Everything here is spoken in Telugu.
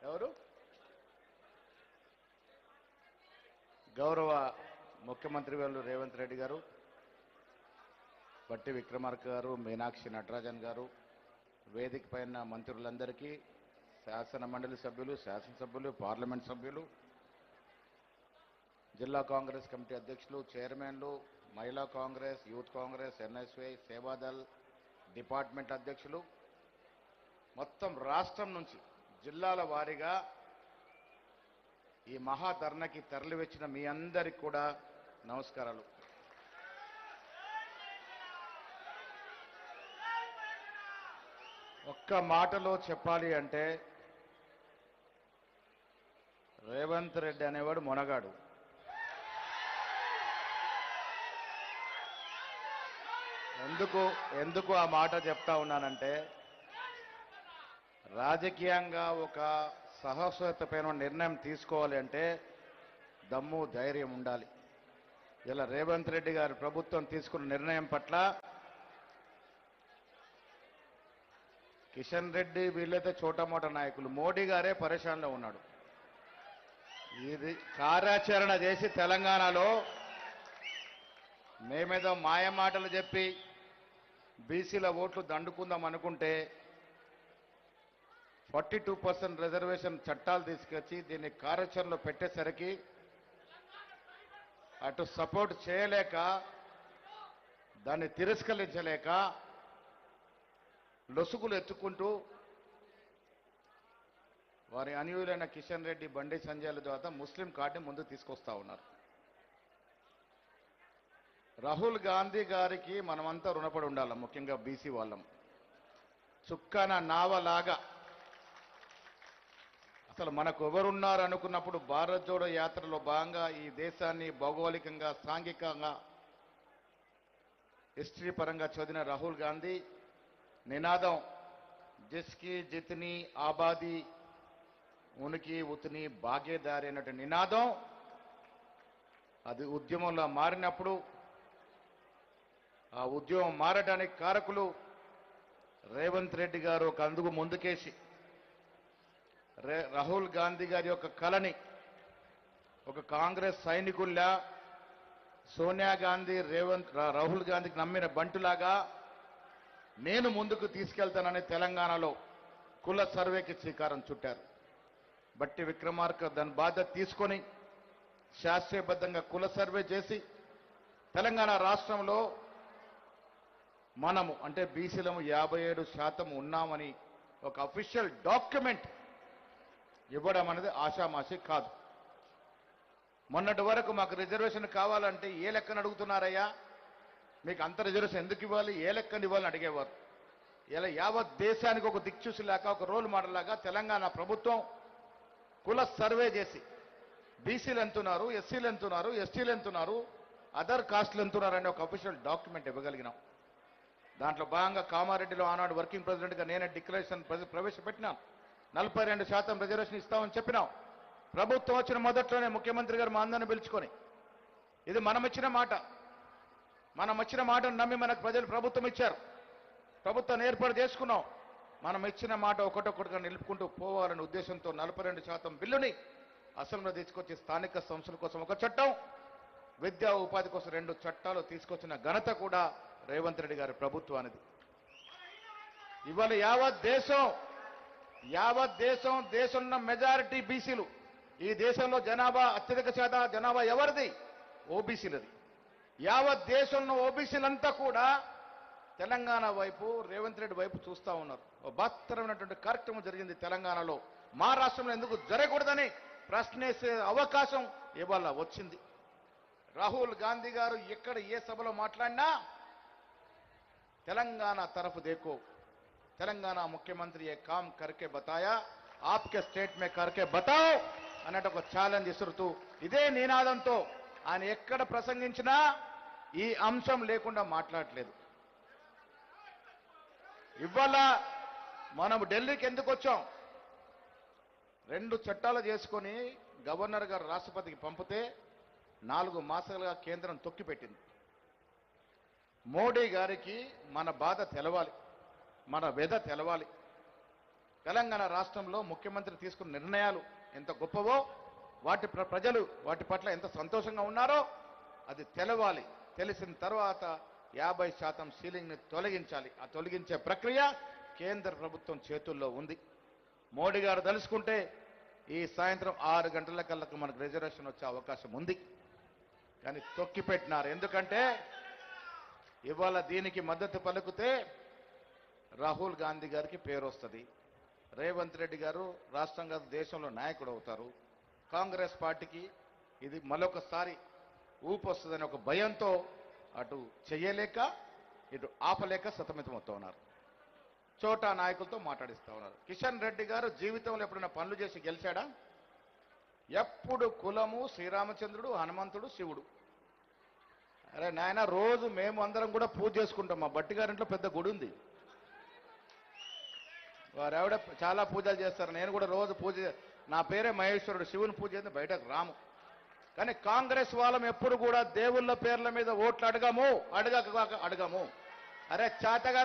ఎవరు గౌరవ ముఖ్యమంత్రి వారు రేవంత్ రెడ్డి గారు, బట్టి విక్రమార్క గారు, మీనాక్షి నటరాజన్ గారు, వేదిక పైన మంత్రులందరికీ, శాసన మండలి సభ్యులు, శాసనసభ్యులు, పార్లమెంట్ సభ్యులు, జిల్లా కాంగ్రెస్ కమిటీ అధ్యక్షులు, చైర్మన్లు, మహిళా కాంగ్రెస్, యూత్ కాంగ్రెస్, ఎన్ఎస్వై, సేవాదల్ డిపార్ట్మెంట్ అధ్యక్షులు, మొత్తం రాష్ట్రం నుంచి జిల్లాల వారీగా ఈ మహాధర్నాకి తరలివచ్చిన మీ అందరికి కూడా నమస్కారాలు. ఒక్క మాటలో చెప్పాలి అంటే రేవంత్ రెడ్డి అనేవాడు మొనగాడు. ఎందుకు ఆ మాట చెప్తా ఉన్నానంటే, రాజకీయంగా ఒక సాహసోపేతమైన నిర్ణయం తీసుకోవాలి అంటే దమ్ము ధైర్యం ఉండాలి. ఇలా రేవంత్ రెడ్డి గారి ప్రభుత్వం తీసుకున్న నిర్ణయం పట్ల కిషన్ రెడ్డి వీళ్ళైతే చోటమోట నాయకులు, మోడీ గారే పరేషాన్లో ఉన్నాడు. ఇది కార్యాచరణ చేసి తెలంగాణలో మేమేదో మాయమాటలు చెప్పి బీసీల ఓట్లు దండుకుందాం అనుకుంటే 42% రిజర్వేషన్ చట్టాలు తీసుకొచ్చి దీన్ని కార్యాచరణలో పెట్టేసరికి అటు సపోర్ట్ చేయలేక, దాన్ని తిరస్కరించలేక లొసుగులు ఎత్తుకుంటూ వారి అనుయులైన కిషన్ రెడ్డి, బండి సంజయ్ల ద్వారా ముస్లిం కార్డుని ముందుకు తీసుకొస్తా ఉన్నారు. రాహుల్ గాంధీ గారికి మనమంతా రుణపడి ఉండాలి, ముఖ్యంగా బీసీ వాళ్ళం. చుక్కన నావలాగా అసలు మనకు ఎవరున్నారు అనుకున్నప్పుడు భారత్ జోడో యాత్రలో భాగంగా ఈ దేశాన్ని భౌగోళికంగా, సాంఘికంగా, హిస్టరీ పరంగా చదివిన రాహుల్ గాంధీ నినాదం జిస్కి జితనీ ఆబాదీ ఉనికి ఉతనీ భాగేదారి అన్నట్టు నినాదం అది ఉద్యమంలో మారినప్పుడు ఆ ఉద్యమం మారడానికి కారకులు రేవంత్ రెడ్డి గారు ఒక అందుకు ముందుకేసి రాహుల్ గాంధీ గారి యొక్క కళని ఒక కాంగ్రెస్ సైనికుల్లా, సోనియా గాంధీ రాహుల్ గాంధీకి నమ్మిన బంటులాగా నేను ముందుకు తీసుకెళ్తానని తెలంగాణలో కుల సర్వేకి శ్రీకారం చుట్టారు. బట్టి విక్రమార్క దాని బాధ్యత తీసుకొని శాస్త్రీయబద్ధంగా కుల సర్వే చేసి తెలంగాణ రాష్ట్రంలో మనము అంటే బీసీలము 57% ఉన్నామని ఒక అఫీషియల్ డాక్యుమెంట్ ఇవ్వడం అనేది ఆషామాషి కాదు. మొన్నటి వరకు మాకు రిజర్వేషన్ కావాలంటే ఏ లెక్కన అడుగుతున్నారయ్యా, మీకు అంత రిజర్వేషన్ ఎందుకు ఇవ్వాలి, ఏ లెక్కన ఇవ్వాలని అడిగేవారు. ఇలా యావత్ దేశానికి ఒక దిక్చూసి లేక, ఒక రోల్ మోడల్ లాగా తెలంగాణ ప్రభుత్వం కుల సర్వే చేసి బీసీలు ఎంతున్నారు, ఎస్సీలు ఎంతున్నారు, ఎస్టీలు ఎంతున్నారు, అదర్ కాస్టులు ఎంతున్నారు అనే ఒక అఫీషియల్ డాక్యుమెంట్ ఇవ్వగలిగినాం. దాంట్లో భాగంగా కామారెడ్డిలో ఆనాడు వర్కింగ్ ప్రెసిడెంట్గా నేనే డిక్లరేషన్ ప్రవేశపెట్టినాను. 42% రిజర్వేషన్ ఇస్తామని చెప్పినాం. ప్రభుత్వం వచ్చిన మొదట్లోనే ముఖ్యమంత్రి గారు మా అందరిని పిలుచుకొని, ఇది మనం ఇచ్చిన మాటను నమ్మి మనకు ప్రజలు ప్రభుత్వం ఇచ్చారు, ప్రభుత్వాన్ని ఏర్పాటు చేసుకున్నాం. మనం ఇచ్చిన మాట ఒకటొక్కటిగా నిలుపుకుంటూ పోవాలనే ఉద్దేశంతో 42% బిల్లుని అసెంబ్లీలో తీసుకొచ్చి స్థానిక సంస్థల కోసం ఒక చట్టం, విద్యా ఉపాధి కోసం 2 చట్టాలు తీసుకొచ్చిన ఘనత కూడా రేవంత్ రెడ్డి గారి ప్రభుత్వానిది. ఇవాళ యావత్ దేశంలో మెజారిటీ బీసీలు. ఈ దేశంలో జనాభా అత్యధిక శాతం జనాభా ఎవరిది? ఓబీసీలది. యావత్ దేశంలో ఓబీసీలంతా కూడా తెలంగాణ వైపు, రేవంత్ రెడ్డి వైపు చూస్తూ ఉన్నారు. బహత్తరమైనటువంటి కార్యక్రమం జరిగింది తెలంగాణలో. మా రాష్ట్రంలో ఎందుకు జరగకూడదని ప్రశ్నించే అవకాశం ఇవాళ వచ్చింది. రాహుల్ గాంధీ గారు ఎక్కడ ఏ సభలో మాట్లాడినా తెలంగాణ తరఫు దేకో, తెలంగాణ ముఖ్యమంత్రి ఏ కామ్ కర్కే బతాయా, ఆప్కే స్టేట్ మే కర్కే బతాओ అన్నట్టు ఒక ఛాలెంజ్ ఇస్తుతూ ఇదే నినాదంతో ఆయన ఎక్కడ ప్రసంగించినా ఈ అంశం లేకుండా మాట్లాడలేదు. ఇవాళ మనం ఢిల్లీకి ఎందుకు వచ్చాం? 2 చట్టాలు చేసుకొని గవర్నర్ గారు రాష్ట్రపతికి పంపితే 4 మాసాలుగా కేంద్రం తొక్కిపెట్టింది. మోడీ గారికి మన బాధ తెలవాలి, మన వ్యధ తెలవాలి. తెలంగాణ రాష్ట్రంలో ముఖ్యమంత్రి తీసుకున్న నిర్ణయాలు ఎంత గొప్పవో ప్రజలు వాటి పట్ల ఎంత సంతోషంగా ఉన్నారో అది తెలవాలి. తెలిసిన తర్వాత 50% సీలింగ్ని తొలగించాలి. ఆ తొలగించే ప్రక్రియ కేంద్ర ప్రభుత్వం చేతుల్లో ఉంది. మోడీ గారు తలుచుకుంటే ఈ సాయంత్రం 6 గంటల కల్లా మనకు రిజర్వేషన్ వచ్చే అవకాశం ఉంది. కానీ తొక్కిపెట్టినారు. ఎందుకంటే ఇవాళ దీనికి మద్దతు పలుకుతే రాహుల్ గాంధీ గారికి పేరు వస్తుంది, రేవంత్ రెడ్డి గారు రాష్ట్రంగా దేశంలో నాయకుడు అవుతారు, కాంగ్రెస్ పార్టీకి ఇది మరొకసారి ఊపు వస్తుందని ఒక భయంతో అటు చెయ్యలేక ఇటు ఆపలేక సతమతమవుతూ ఉన్నారు. చోటా నాయకులతో మాట్లాడిస్తూ ఉన్నారు. కిషన్ రెడ్డి గారు జీవితంలో ఎప్పుడైనా పనులు చేసి గెలిచాడా? ఎప్పుడు కులము, శ్రీరామచంద్రుడు, హనుమంతుడు, శివుడు. అరే నాయన, రోజు మేము అందరం కూడా పూజ చేసుకుంటాం. మా బట్టి గారింట్లో పెద్ద గుడి ఉంది, వారెవడ చాలా పూజలు చేస్తారు. నేను కూడా రోజు పూజ, నా పేరే మహేశ్వరుడు, శివుని పూజ చేస్తే బయటకు రాము. కానీ కాంగ్రెస్ వాళ్ళం ఎప్పుడు కూడా దేవుళ్ళ పేర్ల మీద ఓట్లు అడగము. అడగము. అరే చాతగా